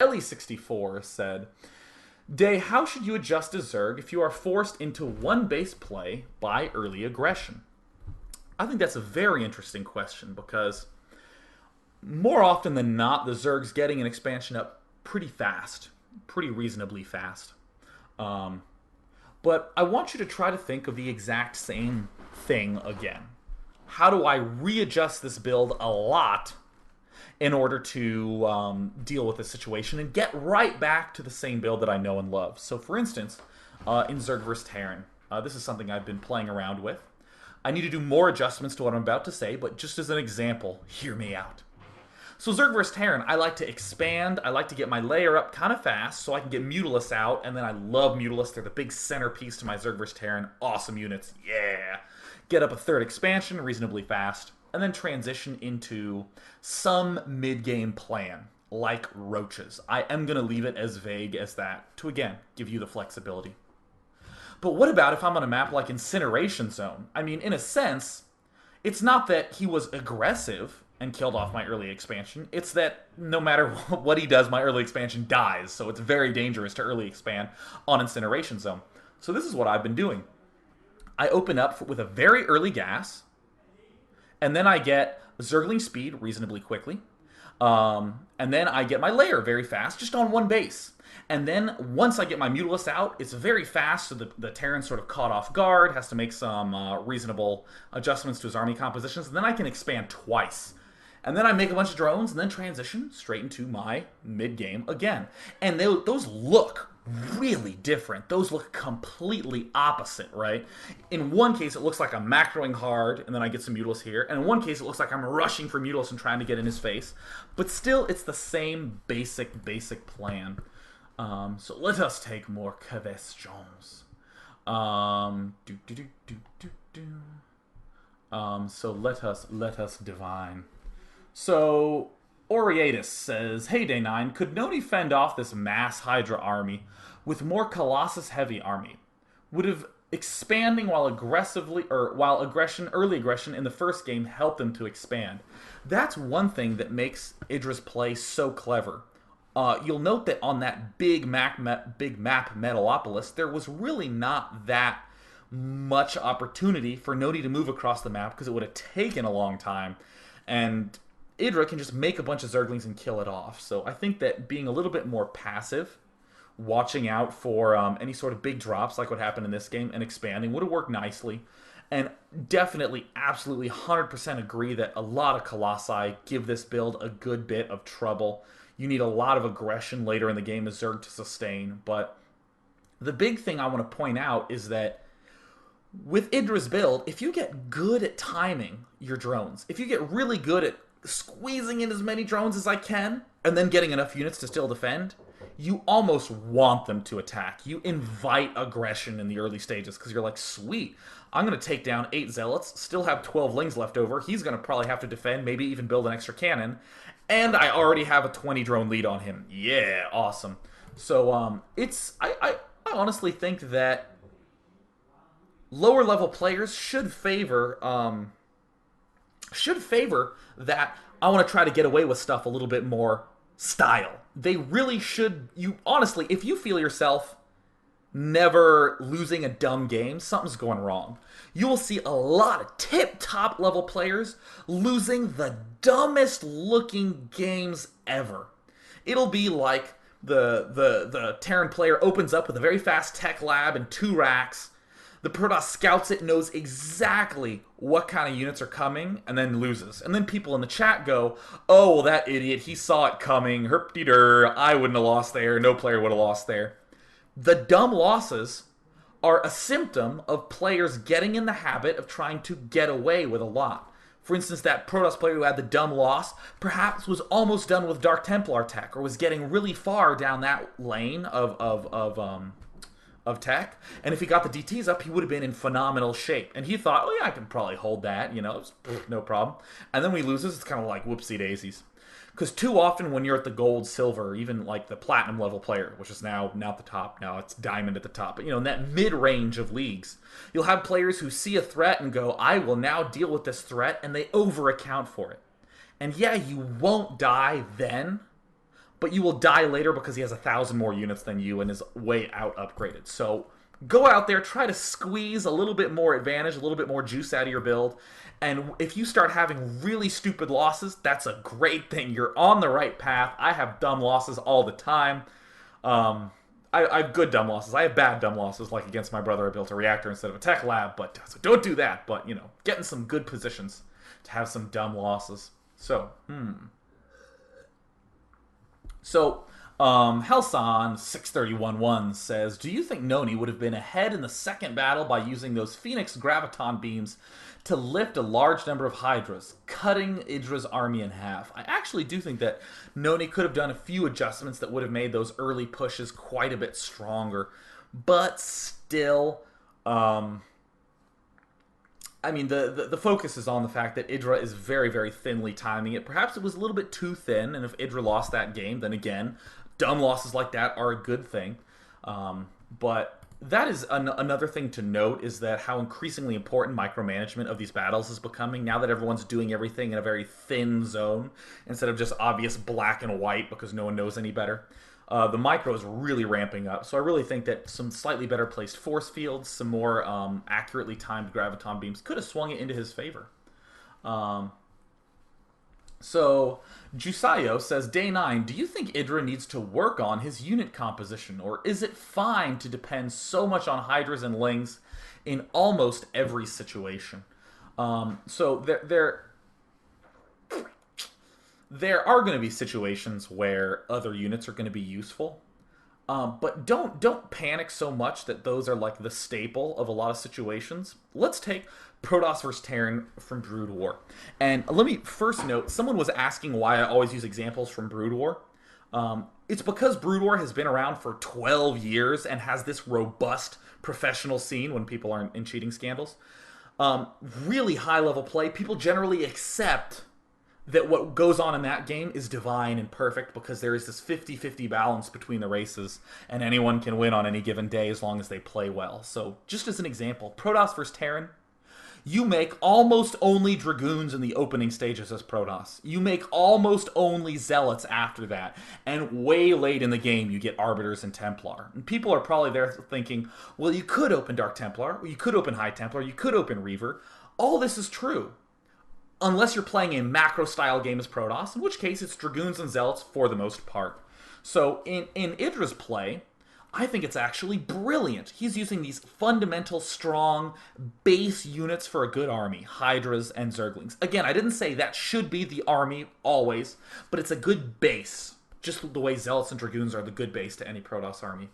Ellie64 said, Day, how should you adjust a Zerg if you are forced into one base play by early aggression? I think that's a very interesting question because more often than not, the Zerg's getting an expansion up pretty fast, pretty reasonably fast. But I want you to try to think of the exact same thing again. How do I readjust this build a lot in order to deal with this situation and get right back to the same build that I know and love? So for instance, in Zerg vs. Terran, this is something I've been playing around with. I need to do more adjustments to what I'm about to say, but just as an example, hear me out. So Zerg vs. Terran, I like to expand, I like to get my layer up kind of fast so I can get Mutalisk out, and then I love Mutalisk. They're the big centerpiece to my Zerg vs. Terran. Awesome units, yeah! Get up a third expansion reasonably fast, and then transition into some mid-game plan, like roaches. I am going to leave it as vague as that, to again, give you the flexibility. But what about if I'm on a map like Incineration Zone? I mean, in a sense, it's not that he was aggressive and killed off my early expansion. It's that no matter what he does, my early expansion dies. So it's very dangerous to early expand on Incineration Zone. So this is what I've been doing. I open up with a very early gas, and then I get Zergling speed reasonably quickly. And then I get my layer very fast, just on one base. And then once I get my Mutalisk out, it's very fast, so the Terran sort of caught off guard, has to make some reasonable adjustments to his army compositions, and then I can expand twice. And then I make a bunch of drones, and then transition straight into my mid-game again. And those look really different. Those look completely opposite, right? In one case, it looks like I'm macroing hard, and then I get some Mutalisk here. And in one case, it looks like I'm rushing for Mutalisk and trying to get in his face. But still, it's the same basic plan. So let us take more questions. So let us divine. So Oriatus says, "Hey Day 9, could Nony fend off this mass Hydra army with more Colossus heavy army? Would have expanding while early aggression in the first game help them to expand? That's one thing that makes Idra's play so clever." You'll note that on that big map Metalopolis, there was really not that much opportunity for Nony to move across the map because it would have taken a long time, and Idra can just make a bunch of Zerglings and kill it off. So I think that being a little bit more passive, watching out for any sort of big drops like what happened in this game, and expanding would have worked nicely. And definitely, absolutely, 100% agree that a lot of Colossi give this build a good bit of trouble. You need a lot of aggression later in the game as Zerg to sustain. But the big thing I want to point out is that with Idra's build, if you get good at timing your drones, if you get really good at squeezing in as many drones as I can, and then getting enough units to still defend, you almost want them to attack. You invite aggression in the early stages because you're like, sweet, I'm going to take down 8 Zealots, still have 12 Lings left over. He's going to probably have to defend, maybe even build an extra cannon. And I already have a 20 drone lead on him. Yeah, awesome. So I honestly think that lower level players should favor that I want to try to get away with stuff a little bit more style. They really should. You honestly, if you feel yourself never losing a dumb game, something's going wrong. You will see a lot of tip-top level players losing the dumbest looking games ever. It'll be like the Terran player opens up with a very fast tech lab and 2 racks. The Protoss scouts it, knows exactly what kind of units are coming, and then loses. And then people in the chat go, oh, well, that idiot, he saw it coming, herp-de-dur, I wouldn't have lost there, no player would have lost there. The dumb losses are a symptom of players getting in the habit of trying to get away with a lot. For instance, that Protoss player who had the dumb loss perhaps was almost done with Dark Templar tech, or was getting really far down that lane of tech, and if he got the DTs up, he would have been in phenomenal shape. And he thought, oh yeah, I can probably hold that, you know, no problem. And then when he loses, it's kind of like whoopsie daisies. Because too often when you're at the gold, silver, even like the platinum level player, which is now at the top, now it's diamond at the top, but you know, in that mid-range of leagues, you'll have players who see a threat and go, I will now deal with this threat, and they over-account for it. And yeah, you won't die then, but you will die later because he has 1,000 more units than you and is way out upgraded. So go out there, try to squeeze a little bit more advantage, a little bit more juice out of your build. And if you start having really stupid losses, that's a great thing. You're on the right path. I have dumb losses all the time. I have good dumb losses. I have bad dumb losses, like against my brother I built a reactor instead of a tech lab, but so don't do that. But, get in some good positions to have some dumb losses. So, So, Helson6311 says, do you think Nony would have been ahead in the second battle by using those Phoenix Graviton beams to lift a large number of Hydras, cutting Idra's army in half? I actually do think that Nony could have done a few adjustments that would have made those early pushes quite a bit stronger. But still, the focus is on the fact that Idra is very, very thinly timing it. Perhaps it was a little bit too thin, and if Idra lost that game, then again, dumb losses like that are a good thing. But that is another thing to note, is that how increasingly important micromanagement of these battles is becoming now that everyone's doing everything in a very thin zone instead of just obvious black and white because no one knows any better. The micro is really ramping up, so I really think that some slightly better placed force fields, some more accurately timed graviton beams could have swung it into his favor. So, Jusayo says, Day 9, do you think Idra needs to work on his unit composition, or is it fine to depend so much on Hydras and Lings in almost every situation? So, there are going to be situations where other units are going to be useful. But don't panic so much that those are like the staple of a lot of situations. Let's take Protoss vs. Terran from Brood War. And let me first note, someone was asking why I always use examples from Brood War. It's because Brood War has been around for 12 years and has this robust professional scene when people aren't in cheating scandals. Really high-level play. People generally accept that what goes on in that game is divine and perfect because there is this 50-50 balance between the races, and anyone can win on any given day as long as they play well. So, just as an example, Protoss vs. Terran, you make almost only Dragoons in the opening stages as Protoss. You make almost only Zealots after that. And way late in the game, you get Arbiters and Templar. And people are probably there thinking, well, you could open Dark Templar, or you could open High Templar, you could open Reaver. All this is true. Unless you're playing a macro-style game as Protoss, in which case it's Dragoons and Zealots for the most part. So in Idra's play, I think it's actually brilliant. He's using these fundamental, strong, base units for a good army. Hydras and Zerglings. Again, I didn't say that should be the army always, but it's a good base. Just the way Zealots and Dragoons are the good base to any Protoss army.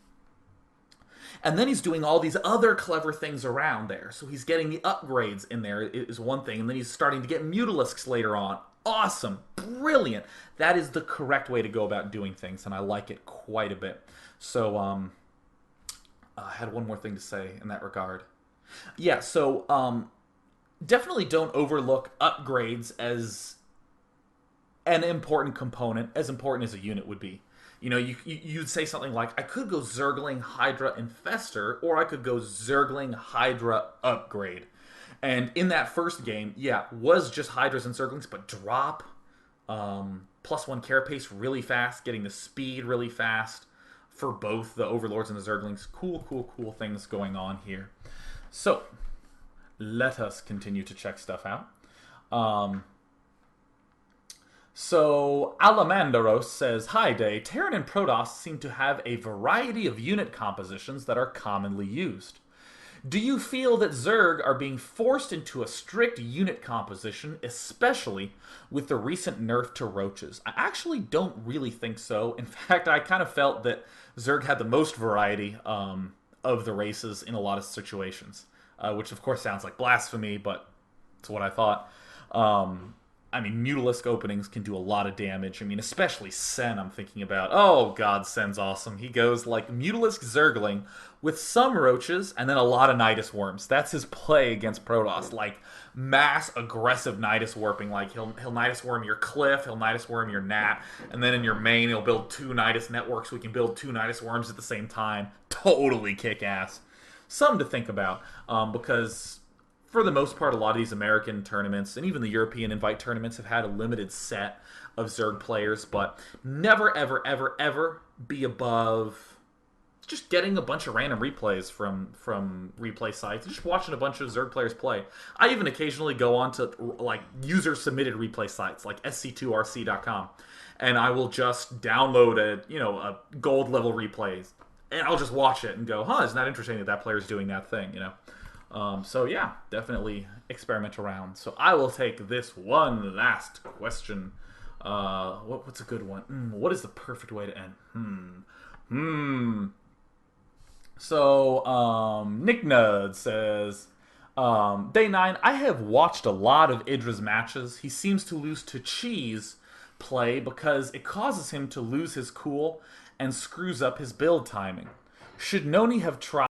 And then he's doing all these other clever things around there. So he's getting the upgrades in there is one thing. And then he's starting to get Mutalisks later on. Awesome. Brilliant. That is the correct way to go about doing things. And I like it quite a bit. So I had one more thing to say in that regard. Yeah, so definitely don't overlook upgrades as an important component, as important as a unit would be. You'd say something like, I could go Zergling, Hydra, Infestor, or I could go Zergling, Hydra, Upgrade. And in that first game, was just Hydras and Zerglings, but drop, +1 carapace really fast, getting the speed really fast for both the Overlords and the Zerglings. Cool things going on here. So, let us continue to check stuff out. So, Alamandaros says, Hi Day, Terran and Protoss seem to have a variety of unit compositions that are commonly used. Do you feel that Zerg are being forced into a strict unit composition, especially with the recent nerf to roaches? I actually don't really think so. In fact, I kind of felt that Zerg had the most variety of the races in a lot of situations, which of course sounds like blasphemy, but it's what I thought. Mutalisk openings can do a lot of damage. Especially Sen, I'm thinking about. Oh, God, Sen's awesome. He goes like Mutalisk Zergling with some roaches and then a lot of Nidus Worms. That's his play against Protoss. Like, mass aggressive Nidus Warping. Like, he'll Nidus Worm your Cliff, he'll Nidus Worm your Nat, and then in your main, he'll build 2 Nidus Networks so we can build 2 Nidus Worms at the same time. Totally kick-ass. Something to think about, because for the most part, a lot of these American tournaments and even the European invite tournaments have had a limited set of Zerg players, but never, ever, ever, ever be above just getting a bunch of random replays from replay sites, just watching a bunch of Zerg players play. I even occasionally go on to like user submitted replay sites like sc2rc.com, and I will just download a gold level replays, and I'll just watch it and go, huh, isn't that interesting that that player's doing that thing, So yeah, definitely experiment around. So I will take this one last question. What's a good one? What is the perfect way to end? So, Nick Nud says, Day 9, I have watched a lot of Idra's matches. He seems to lose to Cheese play because it causes him to lose his cool and screws up his build timing. Should Nony have tried